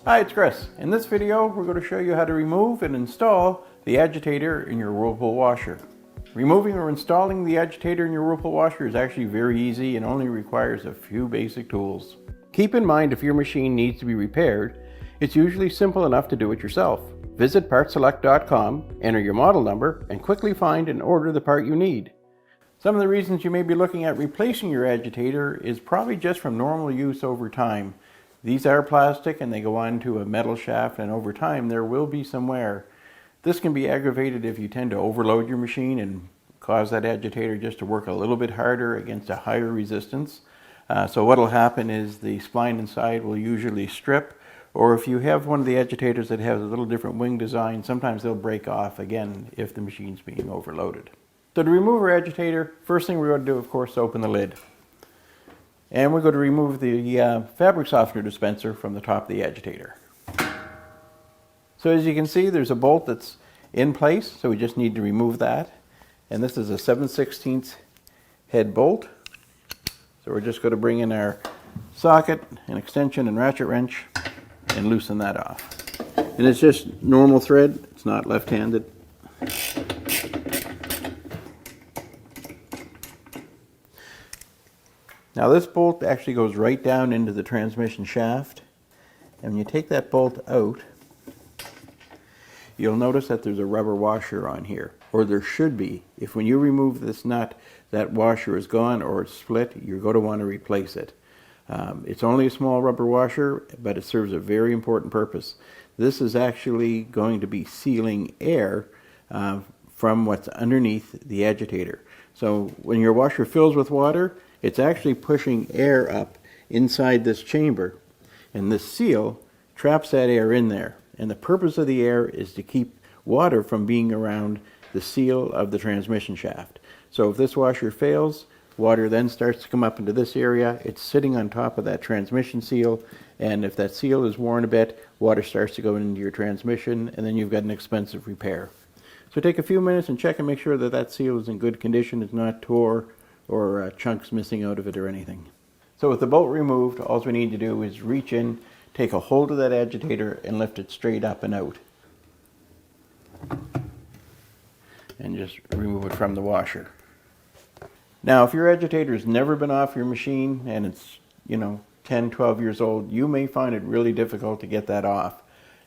Hi, it's Chris. In this video, we're going to show you how to remove and install the agitator in your Whirlpool washer. Removing or installing the agitator in your Whirlpool washer is actually very easy and only requires a few basic tools. Keep in mind, if your machine needs to be repaired, it's usually simple enough to do it yourself. Visit PartSelect.com, enter your model number, and quickly find and order the part you need. Some of the reasons you may be looking at replacing your agitator is probably just from normal use over time. These are plastic and they go onto a metal shaft, and over time there will be some wear. This can be aggravated if you tend to overload your machine and cause that agitator just to work a little bit harder against a higher resistance. So what will happen is the spline inside will usually strip, or if you have one of the agitators that has a little different wing design, sometimes they'll break off again if the machine's being overloaded. So to remove our agitator, first thing we're going to do, of course, is open the lid. And we're going to remove the fabric softener dispenser from the top of the agitator. So as you can see, there's a bolt that's in place, so we just need to remove that. And this is a 7/16 head bolt. So we're just going to bring in our socket, an extension and ratchet wrench, and loosen that off. And it's just normal thread, it's not left-handed. Now this bolt actually goes right down into the transmission shaft, and when you take that bolt out, you'll notice that there's a rubber washer on here, or there should be. If when you remove this nut, that washer is gone or it's split, you're going to want to replace it. It's only a small rubber washer, but it serves a very important purpose. This is actually going to be sealing air from what's underneath the agitator. So when your washer fills with water, it's actually pushing air up inside this chamber, and this seal traps that air in there. And the purpose of the air is to keep water from being around the seal of the transmission shaft. So if this washer fails, water then starts to come up into this area. It's sitting on top of that transmission seal, and if that seal is worn a bit, water starts to go into your transmission, and then you've got an expensive repair. So take a few minutes and check and make sure that that seal is in good condition, it's not tore, or chunks missing out of it or anything. So with the bolt removed, all we need to do is reach in, take a hold of that agitator, and lift it straight up and out. And just remove it from the washer. Now if your agitator has never been off your machine and it's 10, 12 years old, you may find it really difficult to get that off.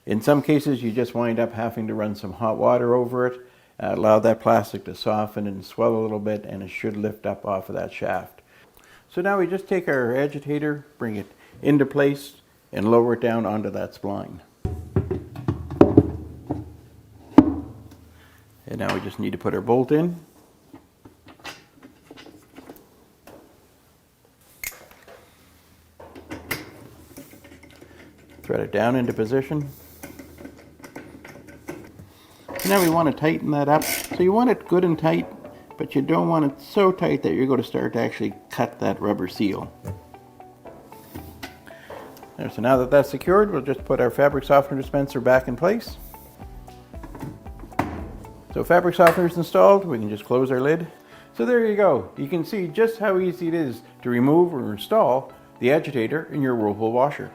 In some cases you just wind up having to run some hot water over it, allow that plastic to soften and swell a little bit, and it should lift up off of that shaft. So now we just take our agitator, bring it into place, and lower it down onto that spline. And now we just need to put our bolt in. Thread it down into position. Now we want to tighten that up. So you want it good and tight, but you don't want it so tight that you're going to start to actually cut that rubber seal. There, so now that that's secured, we'll just put our fabric softener dispenser back in place. So fabric softener is installed, we can just close our lid. So there you go. You can see just how easy it is to remove or install the agitator in your Whirlpool washer.